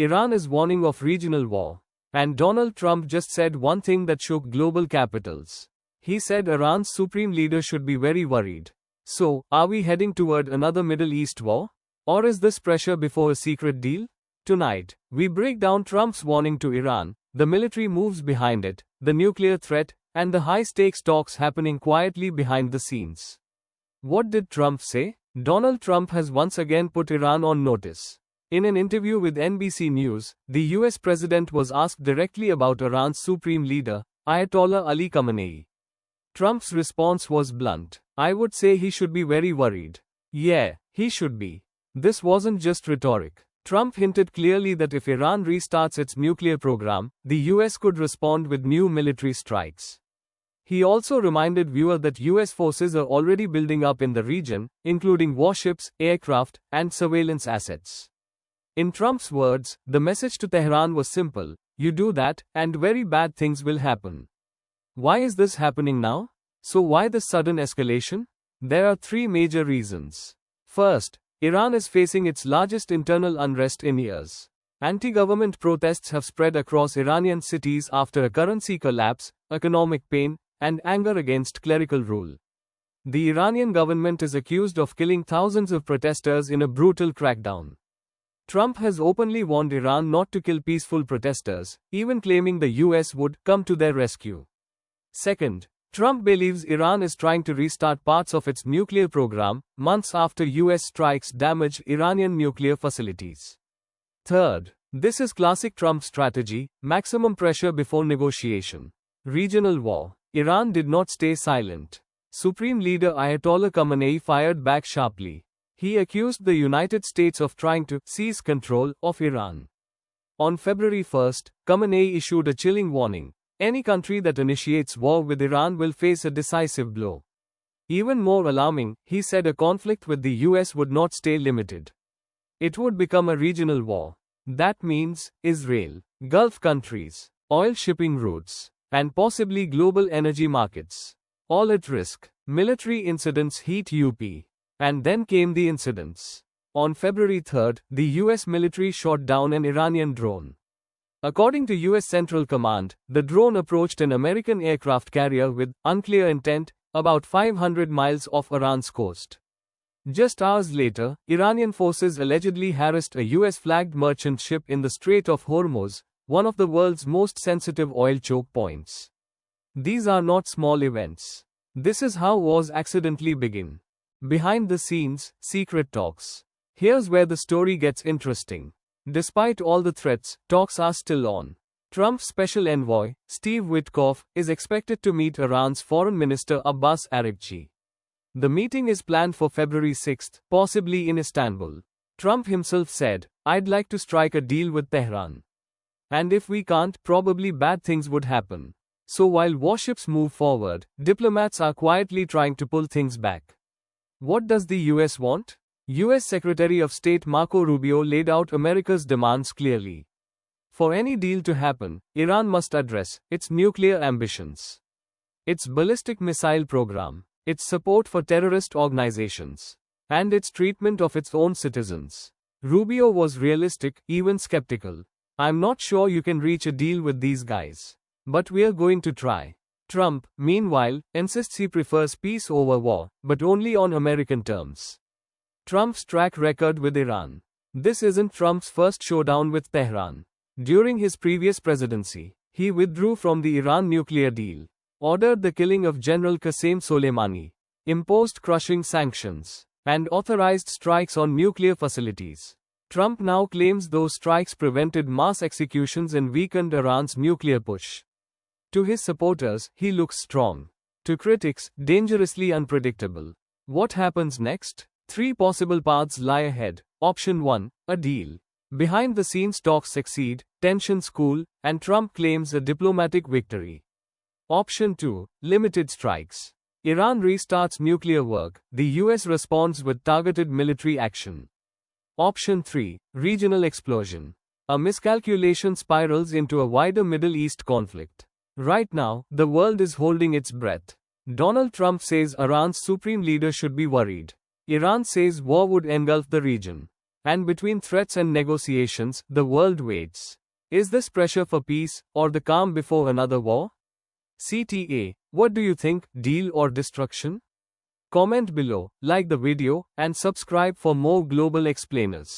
Iran is warning of regional war. And Donald Trump just said one thing that shook global capitals. He said Iran's supreme leader should be very worried. So, are we heading toward another Middle East war? Or is this pressure before a secret deal? Tonight, we break down Trump's warning to Iran, the military moves behind it, the nuclear threat, and the high-stakes talks happening quietly behind the scenes. What did Trump say? Donald Trump has once again put Iran on notice. In an interview with NBC News, the US president was asked directly about Iran's supreme leader, Ayatollah Ali Khamenei. Trump's response was blunt. I would say he should be very worried. Yeah, he should be. This wasn't just rhetoric. Trump hinted clearly that if Iran restarts its nuclear program, the US could respond with new military strikes. He also reminded viewers that US forces are already building up in the region, including warships, aircraft, and surveillance assets. In Trump's words, the message to Tehran was simple: you do that, and very bad things will happen. Why is this happening now? So why the sudden escalation? There are three major reasons. First, Iran is facing its largest internal unrest in years. Anti-government protests have spread across Iranian cities after a currency collapse, economic pain, and anger against clerical rule. The Iranian government is accused of killing thousands of protesters in a brutal crackdown. Trump has openly warned Iran not to kill peaceful protesters, even claiming the US would come to their rescue. Second, Trump believes Iran is trying to restart parts of its nuclear program, months after US strikes damaged Iranian nuclear facilities. Third, this is classic Trump strategy: maximum pressure before negotiation. Regional war. Iran did not stay silent. Supreme Leader Ayatollah Khamenei fired back sharply. He accused the United States of trying to seize control of Iran. On February 1st, Khamenei issued a chilling warning: any country that initiates war with Iran will face a decisive blow. Even more alarming, he said a conflict with the US would not stay limited. It would become a regional war. That means Israel, Gulf countries, oil shipping routes, and possibly global energy markets. All at risk. Military incidents hit UP. And then came the incidents. On February 3rd, the US military shot down an Iranian drone. According to US Central Command, the drone approached an American aircraft carrier with unclear intent, about 500 miles off Iran's coast. Just hours later, Iranian forces allegedly harassed a US-flagged merchant ship in the Strait of Hormuz, one of the world's most sensitive oil choke points. These are not small events. This is how wars accidentally begin. Behind the scenes, secret talks. Here's where the story gets interesting. Despite all the threats, talks are still on. Trump's special envoy, Steve Witkoff, is expected to meet Iran's Foreign Minister Abbas Araghchi. The meeting is planned for February 6, possibly in Istanbul. Trump himself said, "I'd like to strike a deal with Tehran. And if we can't, probably bad things would happen." So while warships move forward, diplomats are quietly trying to pull things back. What does the US want? US Secretary of State Marco Rubio laid out America's demands clearly. For any deal to happen, Iran must address its nuclear ambitions, its ballistic missile program, its support for terrorist organizations, and its treatment of its own citizens. Rubio was realistic, even skeptical. "I'm not sure you can reach a deal with these guys. But we're going to try." Trump, meanwhile, insists he prefers peace over war, but only on American terms. Trump's track record with Iran. This isn't Trump's first showdown with Tehran. During his previous presidency, he withdrew from the Iran nuclear deal, ordered the killing of General Qasem Soleimani, imposed crushing sanctions, and authorized strikes on nuclear facilities. Trump now claims those strikes prevented mass executions and weakened Iran's nuclear push. To his supporters, he looks strong. To critics, dangerously unpredictable. What happens next? Three possible paths lie ahead. Option 1, a deal. Behind the scenes talks succeed, tensions cool, and Trump claims a diplomatic victory. Option 2, limited strikes. Iran restarts nuclear work, the US responds with targeted military action. Option 3, regional explosion. A miscalculation spirals into a wider Middle East conflict. Right now, the world is holding its breath. Donald Trump says Iran's supreme leader should be worried. Iran says war would engulf the region. And between threats and negotiations, the world waits. Is this pressure for peace, or the calm before another war? CTA, what do you think, deal or destruction? Comment below, like the video, and subscribe for more global explainers.